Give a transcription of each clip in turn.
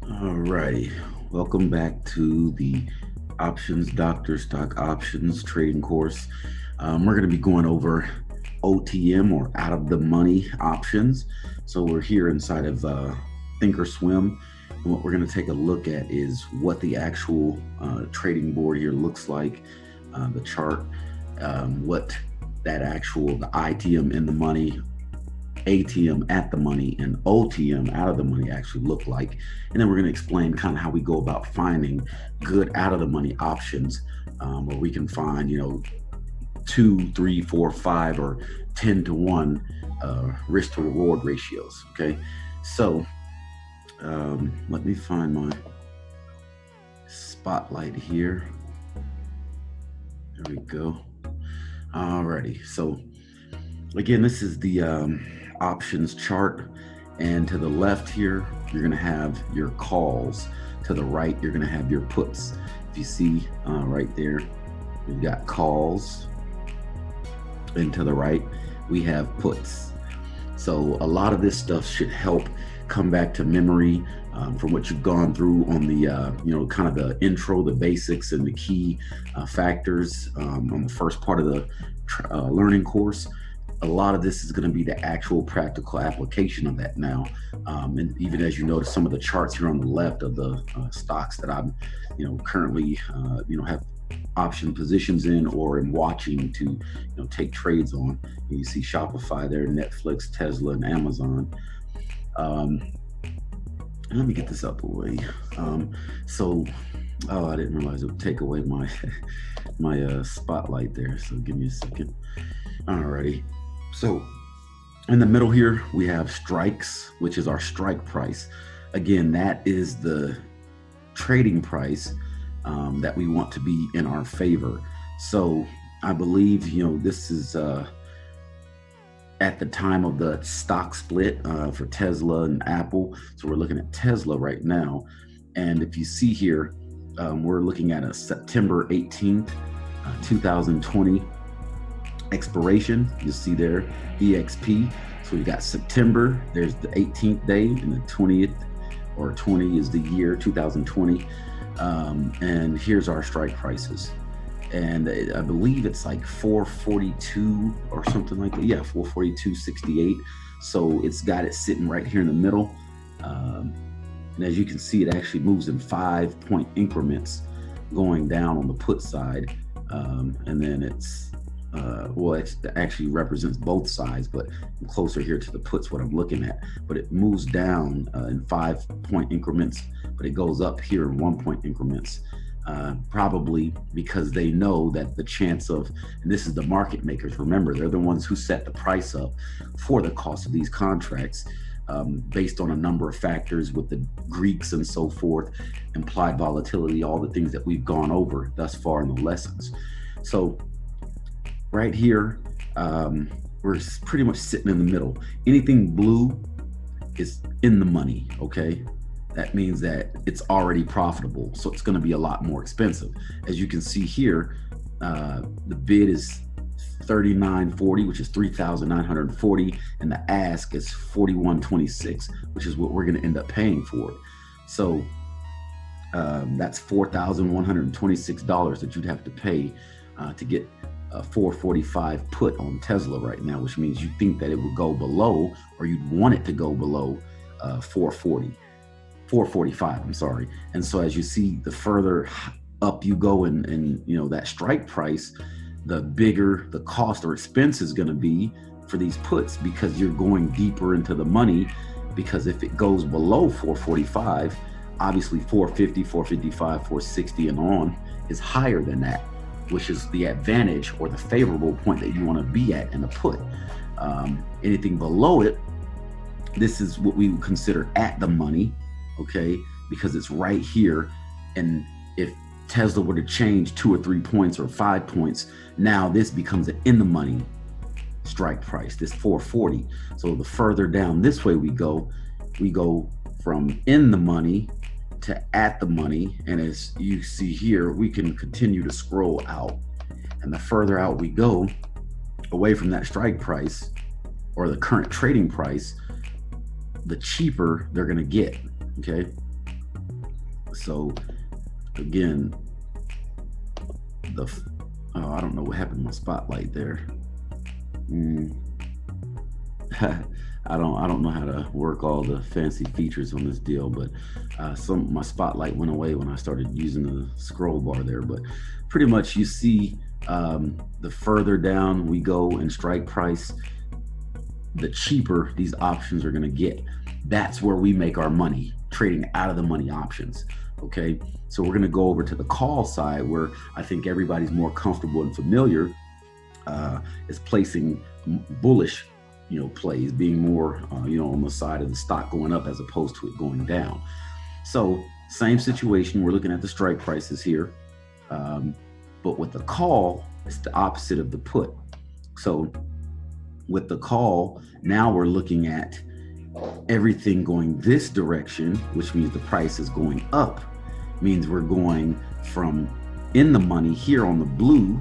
Alrighty, welcome back to the Options Doctor Stock Options Trading course. We're going to be going over OTM or out of the money options. So we're here inside of Thinkorswim, and what we're going to take a look at is what the actual trading board here looks like, the chart, what that actual the ITM in the money, ATM at the money, and OTM out of the money actually look like. And then we're going to explain kind of how we go about finding good out of the money options, where we can find, 2, 3, 4, 5, or 10 to 1 risk to reward ratios. Okay. So let me find my spotlight here. There we go. Alrighty. So again, this is the options chart, and to the left here you're going to have your calls. To the right you're going to have your puts. If you see right there, we've got calls, and to the right we have puts. So a lot of this stuff should help come back to memory from what you've gone through on the kind of the intro, the basics, and the key factors on the first part of the learning course. A lot of this is going to be the actual practical application of that now. And even as you notice some of the charts here on the left of the stocks that I'm, currently, have option positions in or am watching to, take trades on. And you see Shopify there, Netflix, Tesla, and Amazon. Let me get this out the way. I didn't realize it would take away my my spotlight there. So give me a second. Alrighty. So in the middle here, we have strikes, which is our strike price. Again, that is the trading price that we want to be in our favor. So I believe, this is at the time of the stock split for Tesla and Apple. So we're looking at Tesla right now. And if you see here, we're looking at a September 18th, 2020 expiration. You'll see there EXP. So we got September, there's the 18th day, and the 20th or 20 is the year 2020. And here's our strike prices. And I believe it's like 442 or something like that. Yeah, 442.68. So it's got it sitting right here in the middle. And as you can see, it actually moves in 5-point increments going down on the put side. And then it actually represents both sides, but I'm closer here to the puts, what I'm looking at. But it moves down in 5-point increments, but it goes up here in 1-point increments. Probably because they know that the chance of, and this is the market makers, remember, they're the ones who set the price up for the cost of these contracts based on a number of factors with the Greeks and so forth, implied volatility, all the things that we've gone over thus far in the lessons. So right here, we're pretty much sitting in the middle. Anything blue is in the money, okay? That means that it's already profitable, so it's going to be a lot more expensive. As you can see here, the bid is $39.40, which is $3,940, and the ask is $41.26, which is what we're going to end up paying for it. So that's $4,126 that you'd have to pay to get a 445 put on Tesla right now, which means you think that it would go below, or you'd want it to go below 445, I'm sorry. And so as you see, the further up you go in that strike price, the bigger the cost or expense is going to be for these puts, because you're going deeper into the money. Because if it goes below 445, obviously 450, 455, 460 and on is higher than that, which is the advantage or the favorable point that you want to be at in a put. Anything below it, this is what we would consider at the money, okay? Because it's right here. And if Tesla were to change 2 or 3 points or 5 points, now this becomes an in the money strike price, this 440. So the further down this way we go from in the money to at the money. And as you see here, we can continue to scroll out. And the further out we go away from that strike price or the current trading price, the cheaper they're going to get. Okay. So again, I don't know what happened to my spotlight there. I don't know how to work all the fancy features on this deal, but my spotlight went away when I started using the scroll bar there. But pretty much you see, the further down we go in strike price, the cheaper these options are going to get. That's where we make our money, trading out of the money options. Okay, so we're going to go over to the call side, where I think everybody's more comfortable and familiar, is placing bullish plays, being more on the side of the stock going up as opposed to it going down. So same situation, we're looking at the strike prices here, but with the call, it's the opposite of the put. So with the call, now we're looking at everything going this direction, which means the price is going up, means we're going from in the money here on the blue.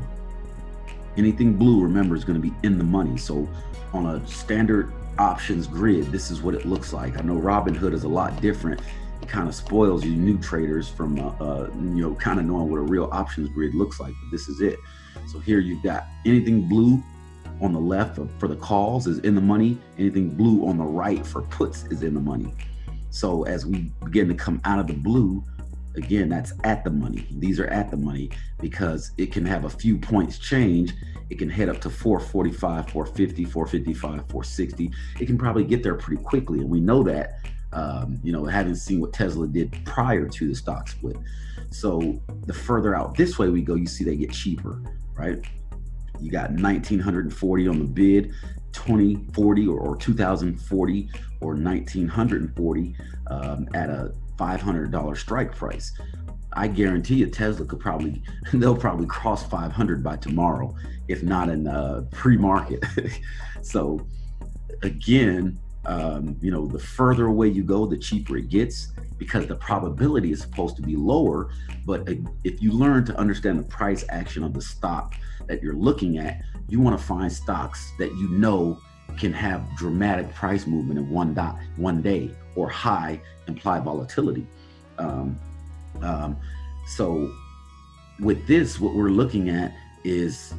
Anything blue, remember, is going to be in the money. So on a standard options grid, this is what it looks like. I know Robinhood is a lot different. It kind of spoils you new traders from kind of knowing what a real options grid looks like, but this is it. So here you've got anything blue on the left for the calls is in the money. Anything blue on the right for puts is in the money. So as we begin to come out of the blue, again, that's at the money. These are at the money because it can have a few points change. It can head up to 445, 450, 455, 460. It can probably get there pretty quickly. And we know that, having seen what Tesla did prior to the stock split. So the further out this way we go, you see they get cheaper, right? You got 1940 on the bid, 2040 or 2040 or 1940 at a $500 strike price. I guarantee you Tesla they'll probably cross 500 by tomorrow, if not in pre-market. So again, the further away you go, the cheaper it gets, because the probability is supposed to be lower. But if you learn to understand the price action of the stock that you're looking at, you want to find stocks that can have dramatic price movement in one day, or high implied volatility. So with this, what we're looking at is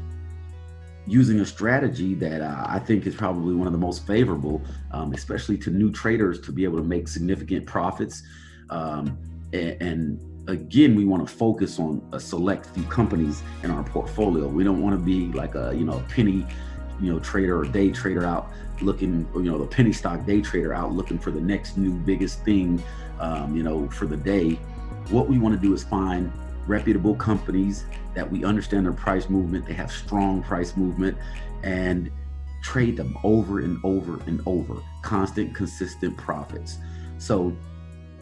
using a strategy that I think is probably one of the most favorable, especially to new traders, to be able to make significant profits. And again, we want to focus on a select few companies in our portfolio. We don't want to be like a penny trader or day trader out looking, the penny stock day trader out looking for the next new biggest thing, for the day. What we want to do is find reputable companies that we understand their price movement. They have strong price movement, and trade them over and over and over, constant, consistent profits. So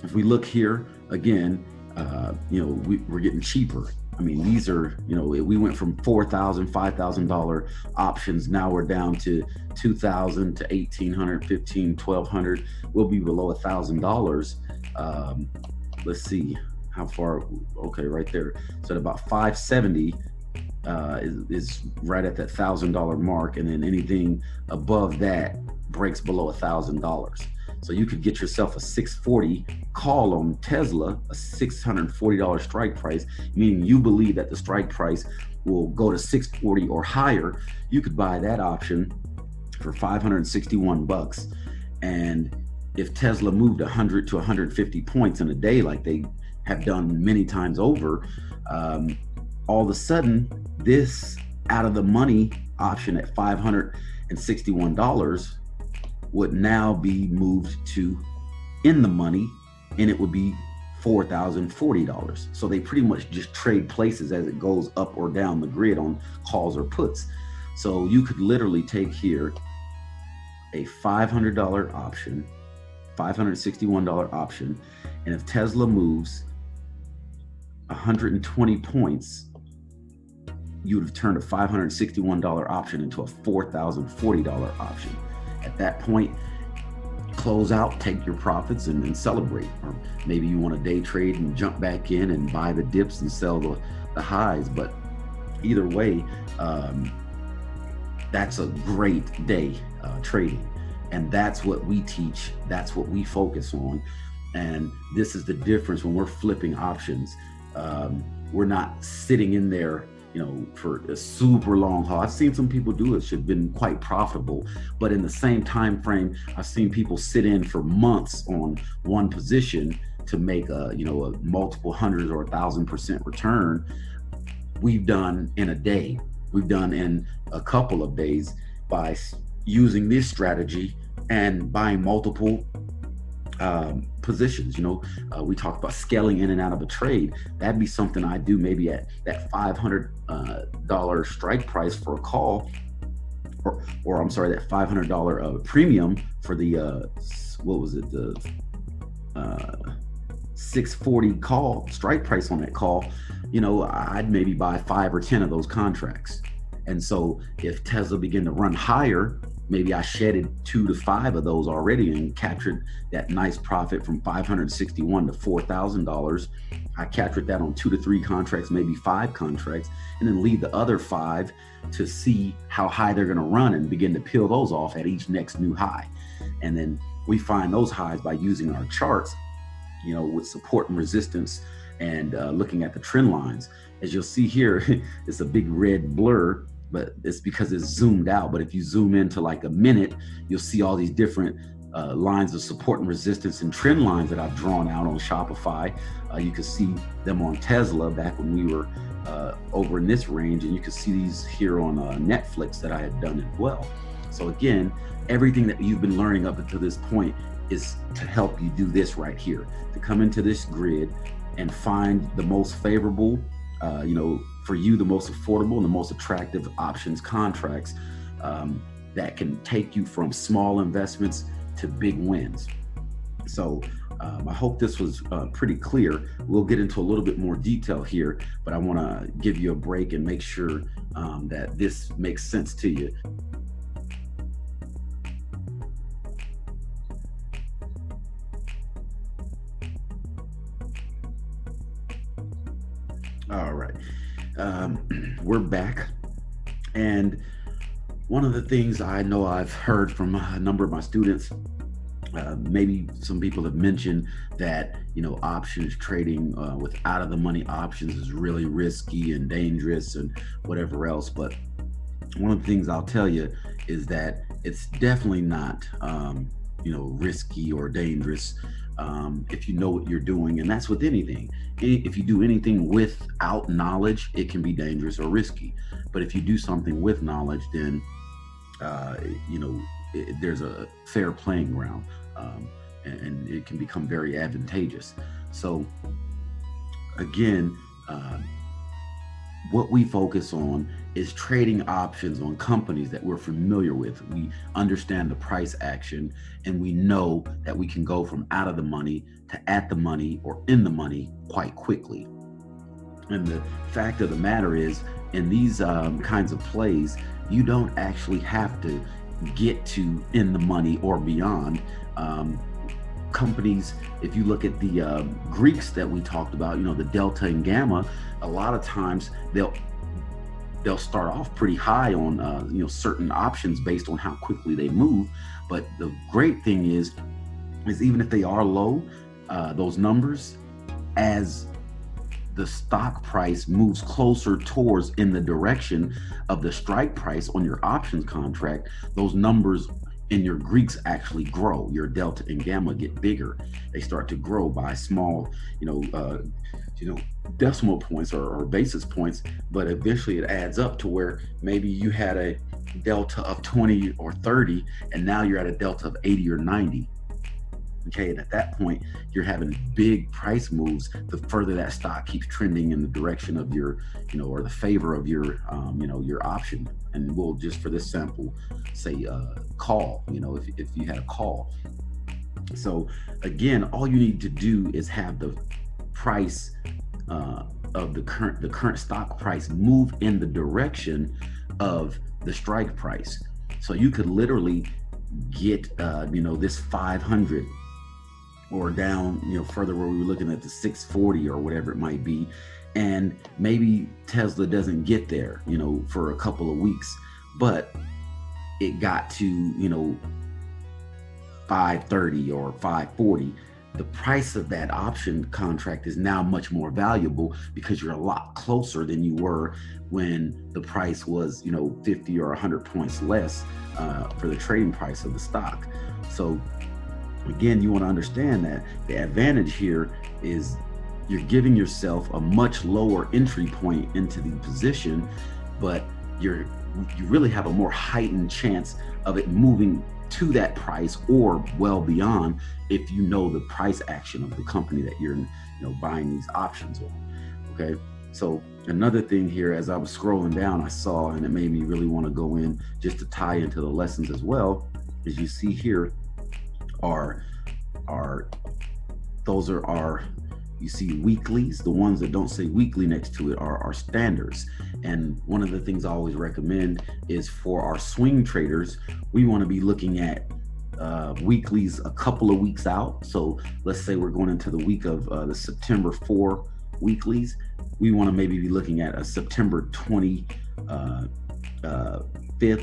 if we look here again, we're getting cheaper. I mean, these are, we went from $4,000, $5,000 options. Now we're down to $2,000 to $1,800, $1,500, $1,200. We'll be below $1,000. Let's see how far. Okay, right there. So at about 570 is right at that $1,000 mark, and then anything above that breaks below $1,000. So you could get yourself a 640 call on Tesla, a $640 strike price, meaning you believe that the strike price will go to 640 or higher. You could buy that option for $561. And if Tesla moved 100 to 150 points in a day, like they have done many times over, all of a sudden, this out of the money option at $561 would now be moved to in the money, and it would be $4,040. So they pretty much just trade places as it goes up or down the grid on calls or puts. So you could literally take here a $500 option, $561 option, and if Tesla moves 120 points, you would have turned a $561 option into a $4,040 option. At that point, close out, take your profits, and then celebrate. Or maybe you want to day trade and jump back in and buy the dips and sell the highs. But either way, that's a great day trading. And that's what we teach. That's what we focus on. And this is the difference when we're flipping options. We're not sitting in there, for a super long haul. I've seen some people do it, should have been quite profitable, but in the same time frame, I've seen people sit in for months on one position to make a multiple hundreds or 1,000% return. We've done in a day, we've done in a couple of days by using this strategy and buying multiple positions. We talked about scaling in and out of a trade. That'd be something I do maybe at that $500 strike price for a call, or I'm sorry, that $500 premium for the what was it, the 640 call strike price on that call. I'd maybe buy 5 or 10 of those contracts. And so if Tesla began to run higher, maybe I shedded 2 to 5 of those already and captured that nice profit from $561 to $4,000. I captured that on 2 to 3 contracts, maybe 5 contracts, and then leave the other 5 to see how high they're going to run and begin to peel those off at each next new high. And then we find those highs by using our charts, with support and resistance, and looking at the trend lines. As you'll see here, it's a big red blur, but it's because it's zoomed out. But if you zoom into like a minute, you'll see all these different lines of support and resistance and trend lines that I've drawn out on Shopify. You can see them on Tesla back when we were over in this range, and you can see these here on Netflix that I had done as well. So again, everything that you've been learning up until this point is to help you do this right here, to come into this grid and find the most favorable, for you, the most affordable and the most attractive options contracts that can take you from small investments to big wins. So I hope this was pretty clear. We'll get into a little bit more detail here, but I want to give you a break and make sure that this makes sense to you. All right, we're back. And one of the things I know I've heard from a number of my students, maybe some people have mentioned that, options trading with out of the money options is really risky and dangerous and whatever else. But one of the things I'll tell you is that it's definitely not, risky or dangerous if you know what you're doing. And that's with anything. If you do anything without knowledge, it can be dangerous or risky. But if you do something with knowledge, then there's a fair playing ground, and it can become very advantageous. So again, what we focus on is trading options on companies that we're familiar with. We understand the price action, and we know that we can go from out of the money to at the money or in the money quite quickly. And the fact of the matter is, in these kinds of plays, you don't actually have to get to in the money or beyond. Companies, if you look at the Greeks that we talked about, the delta and gamma, a lot of times they'll start off pretty high on certain options based on how quickly they move. But the great thing is even if they are low, those numbers, as the stock price moves closer towards in the direction of the strike price on your options contract, those numbers in your Greeks actually grow. Your delta and gamma get bigger. They start to grow by small, decimal points or basis points, but eventually it adds up to where maybe you had a delta of 20 or 30, and now you're at a delta of 80 or 90. Okay, and at that point, you're having big price moves the further that stock keeps trending in the direction of your, or the favor of your, your option. And we'll just, for this sample, say call, if you had a call. So again, all you need to do is have the price of the current stock price move in the direction of the strike price. So you could literally get, this 500 or down, further where we were looking at the 640 or whatever it might be. And maybe Tesla doesn't get there, for a couple of weeks, but it got to, 530 or 540. the price of that option contract is now much more valuable because you're a lot closer than you were when the price was, 50 or 100 points less for the trading price of the stock. So again, you want to understand that the advantage here is you're giving yourself a much lower entry point into the position, but you really have a more heightened chance of it moving to that price or well beyond if you know the price action of the company that you're buying these options on. Okay, so another thing here, as I was scrolling down, I saw, and it made me really want to go in just to tie into the lessons as well, as you see here those are our, you see weeklies. The ones that don't say weekly next to it are our standards. And one of the things I always recommend is for our swing traders, we want to be looking at weeklies a couple of weeks out. So let's say we're going into the week of the September 4 weeklies. We want to maybe be looking at a September 25th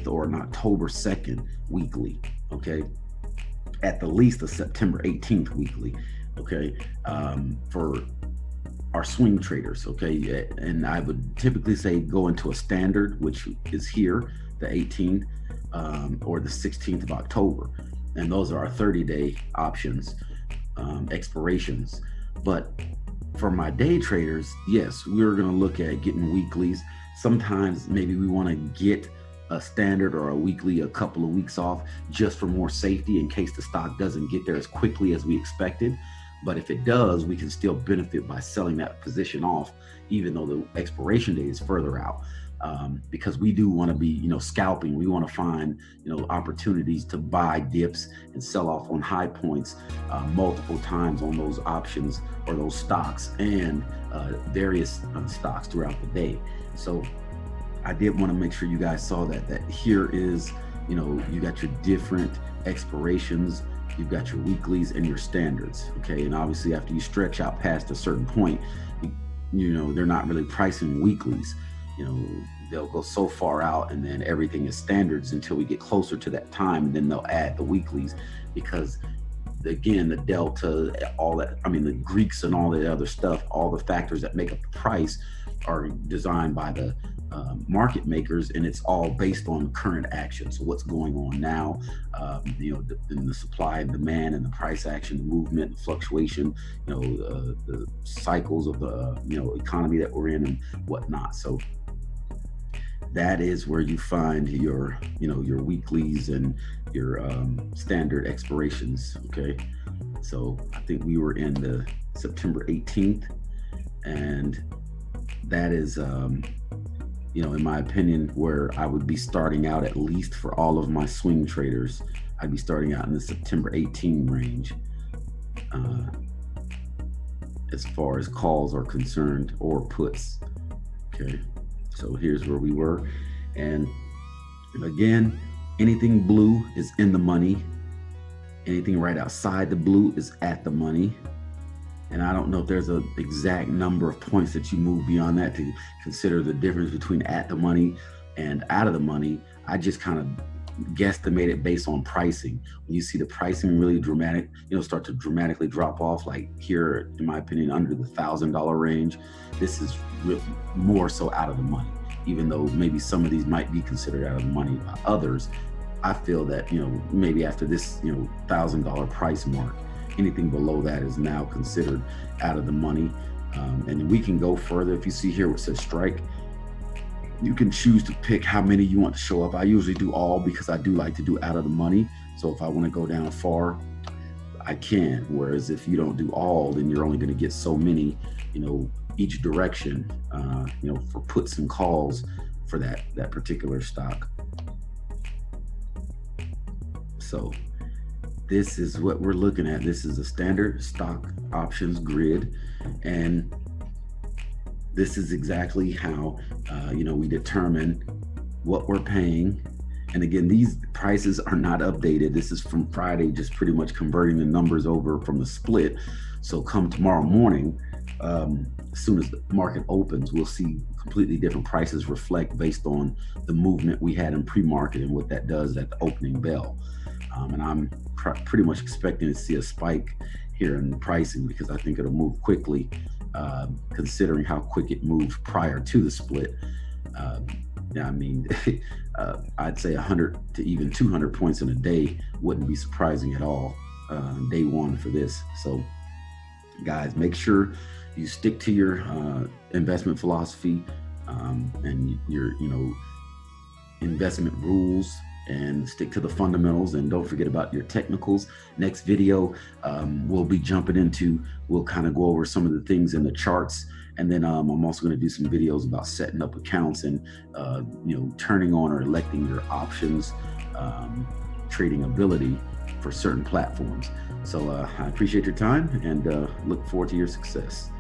or an October 2nd weekly, okay? At the least a September 18th weekly, okay, for our swing traders, okay? And I would typically say go into a standard, which is here, the 18th or the 16th of October. And those are our 30-day options, expirations. But for my day traders, yes, we're gonna look at getting weeklies. Sometimes maybe we wanna get a standard or a weekly a couple of weeks off just for more safety in case the stock doesn't get there as quickly as we expected. But if it does, we can still benefit by selling that position off, even though the expiration date is further out, because we do want to be, scalping. We want to find, opportunities to buy dips and sell off on high points multiple times on those options or those stocks and various stocks throughout the day. So I did want to make sure you guys saw that here is, you got your different expirations, you've got your weeklies and your standards, okay? And obviously after you stretch out past a certain point, they're not really pricing weeklies. They'll go so far out and then everything is standards until we get closer to that time, and then they'll add the weeklies because again, the delta, all that, the Greeks and all the other stuff, all the factors that make up the price are designed by the market makers, and it's all based on current action. So what's going on now, in the supply and demand and the price action, the movement, the fluctuation, the cycles of the economy that we're in and whatnot. So that is where you find your weeklies and your standard expirations. Okay, so I think we were in the September 18th, and that is in my opinion, where I would be starting out, at least for all of my swing traders. I'd be starting out in the September 18 range as far as calls are concerned, or puts. Okay, so here's where we were. And again, anything blue is in the money. Anything right outside the blue is at the money. And I don't know if there's an exact number of points that you move beyond that to consider the difference between at the money and out of the money. I just kind of guesstimate it based on pricing. When you see the pricing really dramatic, start to dramatically drop off, like here, in my opinion, under the $1,000 range, this is more so out of the money. Even though maybe some of these might be considered out of the money by others, I feel that, maybe after this, $1,000 price mark, anything below that is now considered out of the money. And we can go further. If you see here where it says strike, you can choose to pick how many you want to show up. I usually do all because I do like to do out of the money. So if I want to go down far, I can. Whereas if you don't do all, then you're only going to get so many, each direction, for puts and calls for that particular stock. So this is what we're looking at. This is a standard stock options grid, and this is exactly how we determine what we're paying. And again, these prices are not updated. This is from Friday, just pretty much converting the numbers over from the split. So come tomorrow morning, as soon as the market opens, we'll see completely different prices reflect based on the movement we had in pre-market and what that does at the opening bell. And I'm pretty much expecting to see a spike here in pricing because I think it'll move quickly, considering how quick it moved prior to the split. Uh, yeah, I mean, I'd say 100 to even 200 points in a day wouldn't be surprising at all. Day one for this. So, guys, make sure you stick to your investment philosophy and your, investment rules, and stick to the fundamentals, and don't forget about your technicals. Next video, we'll kind of go over some of the things in the charts, and then I'm also going to do some videos about setting up accounts and turning on or electing your options trading ability for certain platforms. So I appreciate your time and look forward to your success.